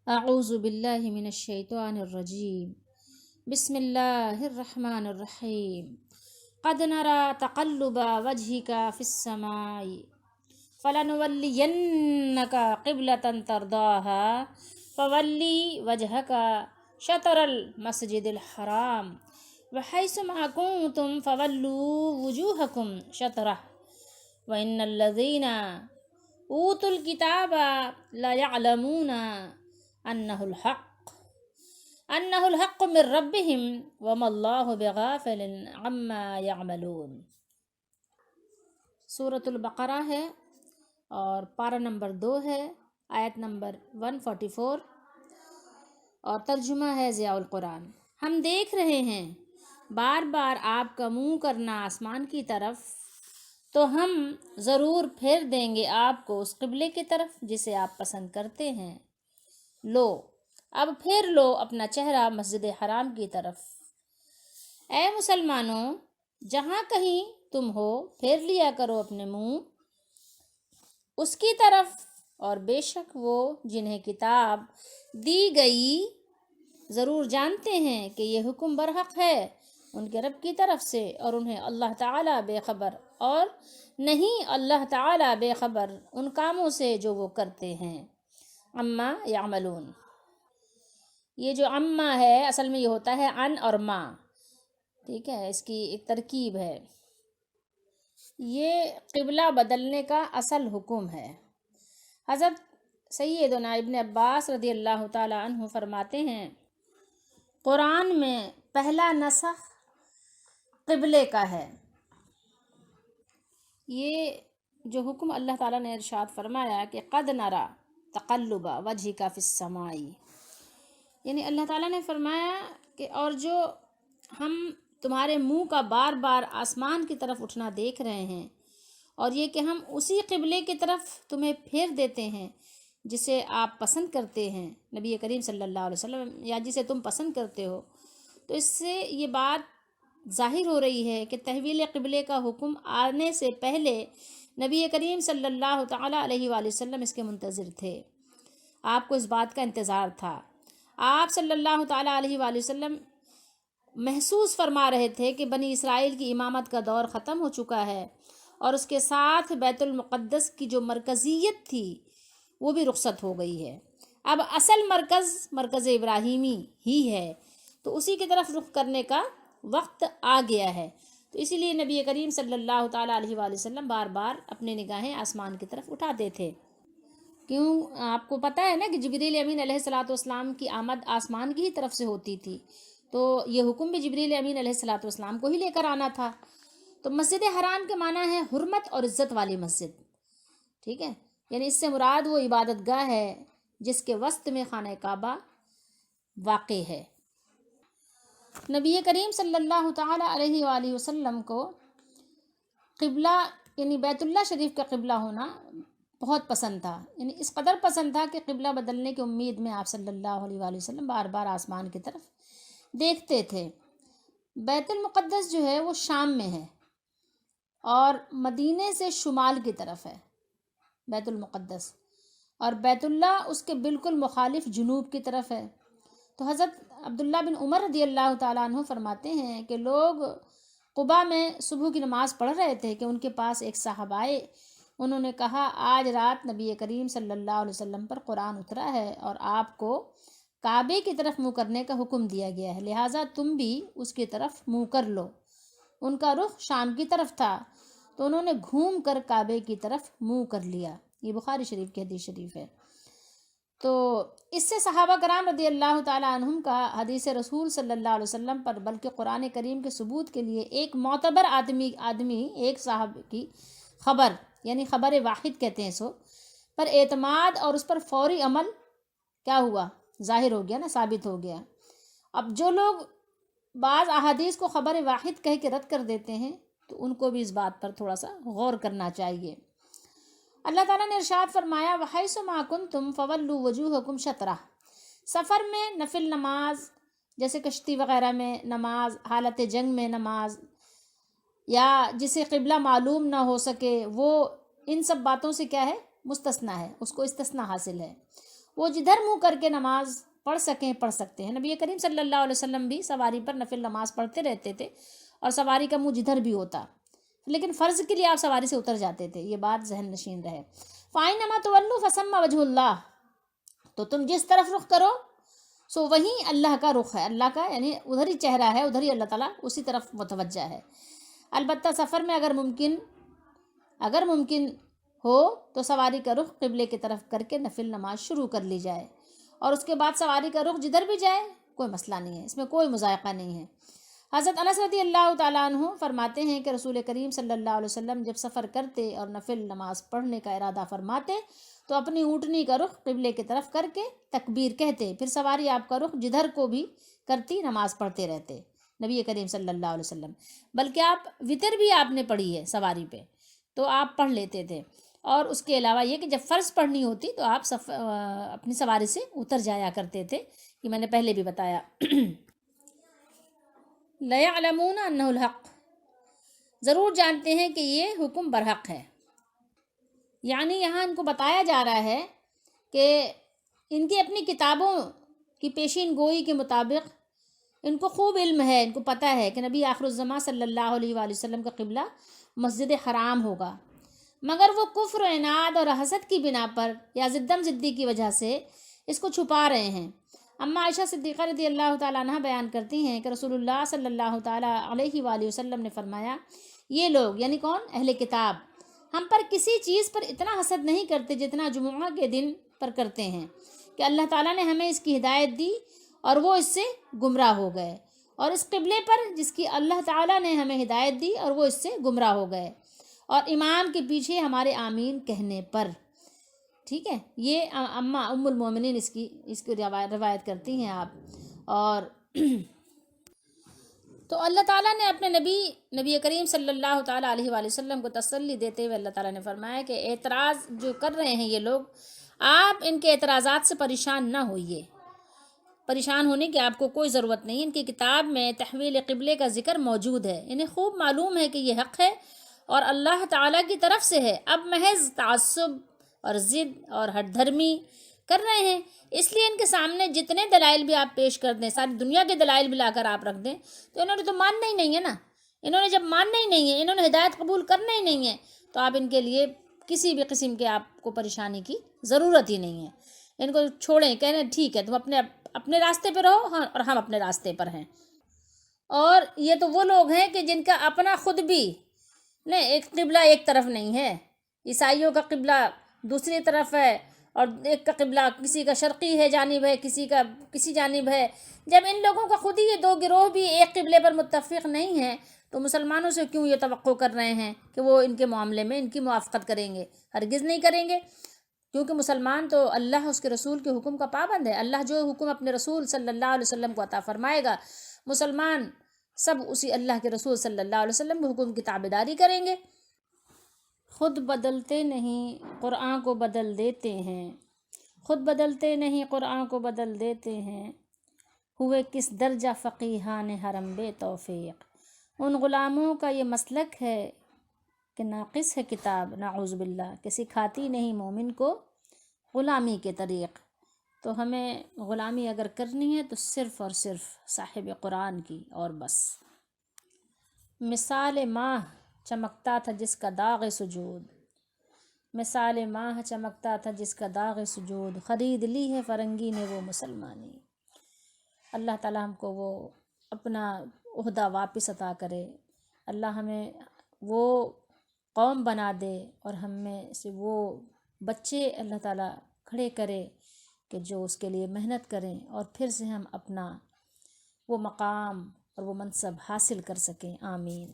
اعوذ باللہ من الشیطان الرجیم بسم اللہ الرحمن الرحیم قد نرى تقلب وجهك في السماء فلنولينك قبلة ترضاها فولي وجهك شطر المسجد الحرام وحيث ما كنتم فولوا وجوهكم شطره وإن الذين أوتوا الكتاب لا يعلمون أنه الحق من ربهم وما الله بغافل عما يعملون۔ سورۃ البقرہ ہے اور پارہ نمبر 2 ہے، آیت نمبر 144، اور ترجمہ ہے ضیاء القرآن۔ ہم دیکھ رہے ہیں بار بار آپ کا منہ کرنا آسمان کی طرف، تو ہم ضرور پھیر دیں گے آپ کو اس قبلے کی طرف جسے آپ پسند کرتے ہیں۔ لو، اب پھیر لو اپنا چہرہ مسجد حرام کی طرف۔ اے مسلمانوں، جہاں کہیں تم ہو پھیر لیا کرو اپنے منہ اس کی طرف، اور بے شک وہ جنہیں کتاب دی گئی ضرور جانتے ہیں کہ یہ حکم برحق ہے ان کے رب کی طرف سے، اور انہیں اللہ تعالیٰ بے خبر اور نہیں اللہ تعالیٰ بے خبر ان کاموں سے جو وہ کرتے ہیں۔ اما یعملون، یہ جو اما ہے اصل میں یہ ہوتا ہے ان اور ما، ٹھیک ہے، اس کی ایک ترکیب ہے۔ یہ قبلہ بدلنے کا اصل حکم ہے۔ حضرت سیدنا ابن عباس رضی اللہ تعالی عنہ فرماتے ہیں، قرآن میں پہلا نسخ قبلے کا ہے۔ یہ جو حکم اللہ تعالیٰ نے ارشاد فرمایا کہ قد نرى تقلب وجهك في السماء، یعنی اللہ تعالیٰ نے فرمایا کہ اور جو ہم تمہارے منہ کا بار بار آسمان کی طرف اٹھنا دیکھ رہے ہیں، اور یہ کہ ہم اسی قبلے کی طرف تمہیں پھیر دیتے ہیں جسے آپ پسند کرتے ہیں، نبی کریم صلی اللہ علیہ وسلم، یا جسے تم پسند کرتے ہو، تو اس سے یہ بات ظاہر ہو رہی ہے کہ تحویل قبلے کا حکم آنے سے پہلے نبی کریم صلی اللہ تعالیٰ علیہ وآلہ وسلم اس کے منتظر تھے، آپ کو اس بات کا انتظار تھا۔ آپ صلی اللہ تعالیٰ علیہ وآلہ وسلم محسوس فرما رہے تھے کہ بنی اسرائیل کی امامت کا دور ختم ہو چکا ہے، اور اس کے ساتھ بیت المقدس کی جو مرکزیت تھی وہ بھی رخصت ہو گئی ہے۔ اب اصل مرکز ابراہیمی ہی ہے، تو اسی کی طرف رخ کرنے کا وقت آ گیا ہے۔ تو اسی لیے نبی کریم صلی اللہ تعالیٰ علیہ وآلہ وسلم بار بار اپنے نگاہیں آسمان کی طرف اٹھاتے تھے۔ کیوں؟ آپ کو پتہ ہے نا کہ جبریل امین علیہ الصلاۃ والسلام کی آمد آسمان کی ہی طرف سے ہوتی تھی، تو یہ حکم بھی جبریل امین علیہ الصلاۃ والسلام کو ہی لے کر آنا تھا۔ تو مسجد حرام کے معنی ہے حرمت اور عزت والی مسجد، ٹھیک ہے، یعنی اس سے مراد وہ عبادت گاہ ہے جس کے وسط میں خانہ کعبہ واقع ہے۔ نبی کریم صلی اللہ تعالیٰ علیہ وآلہ وسلم کو قبلہ یعنی بیت اللہ شریف کا قبلہ ہونا بہت پسند تھا، یعنی اس قدر پسند تھا کہ قبلہ بدلنے کی امید میں آپ صلی اللہ علیہ وآلہ وسلم بار بار آسمان کی طرف دیکھتے تھے۔ بیت المقدس جو ہے وہ شام میں ہے، اور مدینے سے شمال کی طرف ہے بیت المقدس، اور بیت اللہ اس کے بالکل مخالف جنوب کی طرف ہے۔ تو حضرت عبداللہ بن عمر رضی اللہ تعالیٰ عنہ فرماتے ہیں کہ لوگ قباء میں صبح کی نماز پڑھ رہے تھے کہ ان کے پاس ایک صاحب آئے، انہوں نے کہا آج رات نبی کریم صلی اللہ علیہ وسلم پر قرآن اترا ہے اور آپ کو کعبے کی طرف منہ کرنے کا حکم دیا گیا ہے، لہٰذا تم بھی اس کی طرف منہ کر لو۔ ان کا رخ شام کی طرف تھا، تو انہوں نے گھوم کر کعبے کی طرف منہ کر لیا۔ یہ بخاری شریف کی حدیث شریف ہے۔ تو اس سے صحابہ کرام رضی اللہ تعالیٰ عنہم کا حدیث رسول صلی اللہ علیہ وسلم پر بلکہ قرآن کریم کے ثبوت کے لیے ایک معتبر آدمی ایک صاحب کی خبر، یعنی خبر واحد کہتے ہیں سو، پر اعتماد اور اس پر فوری عمل کیا ہوا؟ ظاہر ہو گیا نا، ثابت ہو گیا۔ اب جو لوگ بعض احادیث کو خبر واحد کہہ کے رد کر دیتے ہیں تو ان کو بھی اس بات پر تھوڑا سا غور کرنا چاہیے۔ اللہ تعالیٰ نے ارشاد فرمایا وَحَيْثُ مَا كُنْتُمْ فَوَلُّوا وُجُوهَكُمْ شَطْرَهُ، سفر میں نفل نماز جیسے کشتی وغیرہ میں نماز، حالت جنگ میں نماز، یا جسے قبلہ معلوم نہ ہو سکے وہ ان سب باتوں سے کیا ہے؟ مستثنا ہے، اس کو استثناء حاصل ہے۔ وہ جدھر منہ کر کے نماز پڑھ سکتے ہیں۔ نبی کریم صلی اللہ علیہ وسلم بھی سواری پر نفل نماز پڑھتے رہتے تھے، اور سواری کا منہ جدھر بھی ہوتا، لیکن فرض کے لیے آپ سواری سے اتر جاتے تھے، یہ بات ذہن نشین رہے۔ فَأَيْنَمَا تُوَلُّوا فَثَمَّ وَجْهُ اللَّهِ، تو تم جس طرف رخ کرو سو وہیں اللہ کا رخ ہے، اللہ کا یعنی ادھر ہی چہرہ ہے، ادھر ہی اللہ تعالیٰ اسی طرف متوجہ ہے۔ البتہ سفر میں اگر ممکن ہو تو سواری کا رخ قبلے کی طرف کر کے نفل نماز شروع کر لی جائے، اور اس کے بعد سواری کا رخ جدھر بھی جائے کوئی مسئلہ نہیں ہے، اس میں کوئی مضائقہ نہیں ہے۔ حضرت انس رضی اللہ تعالیٰ عنہ فرماتے ہیں کہ رسول کریم صلی اللہ علیہ وسلم جب سفر کرتے اور نفل نماز پڑھنے کا ارادہ فرماتے تو اپنی اونٹنی کا رخ قبلے کی طرف کر کے تکبیر کہتے، پھر سواری آپ کا رخ جدھر کو بھی کرتی نماز پڑھتے رہتے نبی کریم صلی اللہ علیہ وسلم۔ بلکہ آپ وطر بھی آپ نے پڑھی ہے سواری پہ تو آپ پڑھ لیتے تھے، اور اس کے علاوہ یہ کہ جب فرض پڑھنی ہوتی تو آپ اپنی سواری سے اتر جایا کرتے تھے، یہ میں نے پہلے بھی بتایا۔ لَيَعْلَمُونَ أَنَّهُ الْحَقُّ، ضرور جانتے ہیں کہ یہ حکم برحق ہے، یعنی یہاں ان کو بتایا جا رہا ہے کہ ان کی اپنی کتابوں کی پیشین گوئی کے مطابق ان کو خوب علم ہے، ان کو پتہ ہے کہ نبی آخر الزماں صلی اللہ علیہ وآلہ وسلم کا قبلہ مسجد حرام ہوگا، مگر وہ کفر و عناد اور حسد کی بنا پر یا ضدم ضدی کی وجہ سے اس کو چھپا رہے ہیں۔ اما عائشہ صدیقہ رضی اللہ تعالیٰ عنہ بیان کرتی ہیں کہ رسول اللہ صلی اللہ تعالیٰ علیہ وآلہ وسلم نے فرمایا، یہ لوگ یعنی کون؟ اہل کتاب ہم پر کسی چیز پر اتنا حسد نہیں کرتے جتنا جمعہ کے دن پر کرتے ہیں کہ اللہ تعالیٰ نے ہمیں اس کی ہدایت دی اور وہ اس سے گمراہ ہو گئے، اور اس قبلے پر جس کی اللہ تعالیٰ نے ہمیں ہدایت دی اور وہ اس سے گمراہ ہو گئے، اور امام کے پیچھے ہمارے آمین کہنے پر۔ ٹھیک ہے، یہ ام المومنین اس کی روایت کرتی ہیں آپ۔ اور تو اللہ تعالیٰ نے اپنے نبی کریم صلی اللہ تعالیٰ علیہ وآلہ وسلم کو تسلی دیتے ہوئے اللہ تعالیٰ نے فرمایا کہ اعتراض جو کر رہے ہیں یہ لوگ، آپ ان کے اعتراضات سے پریشان نہ ہوئیے، پریشان ہونے کی آپ کو کوئی ضرورت نہیں۔ ان کی کتاب میں تحویل قبلے کا ذکر موجود ہے، انہیں خوب معلوم ہے کہ یہ حق ہے اور اللہ تعالیٰ کی طرف سے ہے، اب محض تعصب اور ضد اور ہٹ دھرمی کر رہے ہیں، اس لیے ان کے سامنے جتنے دلائل بھی آپ پیش کر دیں، ساری دنیا کے دلائل بھی لا کر آپ رکھ دیں تو انہوں نے تو ماننا ہی نہیں ہے نا۔ انہوں نے جب ماننا ہی نہیں ہے، انہوں نے ہدایت قبول کرنا ہی نہیں ہے، تو آپ ان کے لیے کسی بھی قسم کے آپ کو پریشانی کی ضرورت ہی نہیں ہے۔ ان کو چھوڑیں، کہنے ٹھیک ہے تم اپنے راستے پہ رہو، ہاں، اور ہم اپنے راستے پر ہیں۔ اور یہ تو وہ لوگ ہیں کہ جن کا اپنا خود بھی نہیں، ایک قبلہ ایک طرف نہیں ہے، عیسائیوں کا قبلہ دوسری طرف ہے، اور ایک کا قبلہ کسی کا شرقی ہے جانب ہے، کسی کا کسی جانب ہے۔ جب ان لوگوں کا خود ہی یہ دو گروہ بھی ایک قبلے پر متفق نہیں ہیں تو مسلمانوں سے کیوں یہ توقع کر رہے ہیں کہ وہ ان کے معاملے میں ان کی موافقت کریں گے؟ ہرگز نہیں کریں گے، کیونکہ مسلمان تو اللہ اس کے رسول کے حکم کا پابند ہے۔ اللہ جو حکم اپنے رسول صلی اللہ علیہ وسلم کو عطا فرمائے گا، مسلمان سب اسی اللہ کے رسول صلی اللہ علیہ وسلم کے حکم کی تابعداری کریں گے۔ خود بدلتے نہیں قرآن کو بدل دیتے ہیں، خود بدلتے نہیں قرآن کو بدل دیتے ہیں، ہوئے کس درجہ فقیہان حرم بے توفیق۔ ان غلاموں کا یہ مسلک ہے کہ ناقص ہے کتاب، نعوذ باللہ، کہ سکھاتی نہیں مومن کو غلامی کے طریق۔ تو ہمیں غلامی اگر کرنی ہے تو صرف اور صرف صاحب قرآن کی، اور بس۔ مثال ماہ چمکتا تھا جس کا داغ سجود، مثال ماہ چمکتا تھا جس کا داغ سجود، خرید لی ہے فرنگی نے وہ مسلمانی۔ اللہ تعالیٰ ہم کو وہ اپنا عہدہ واپس عطا کرے، اللہ ہمیں وہ قوم بنا دے اور ہم میں سے وہ بچے اللہ تعالیٰ کھڑے کرے کہ جو اس کے لیے محنت کریں اور پھر سے ہم اپنا وہ مقام اور وہ منصب حاصل کر سکیں۔ آمین۔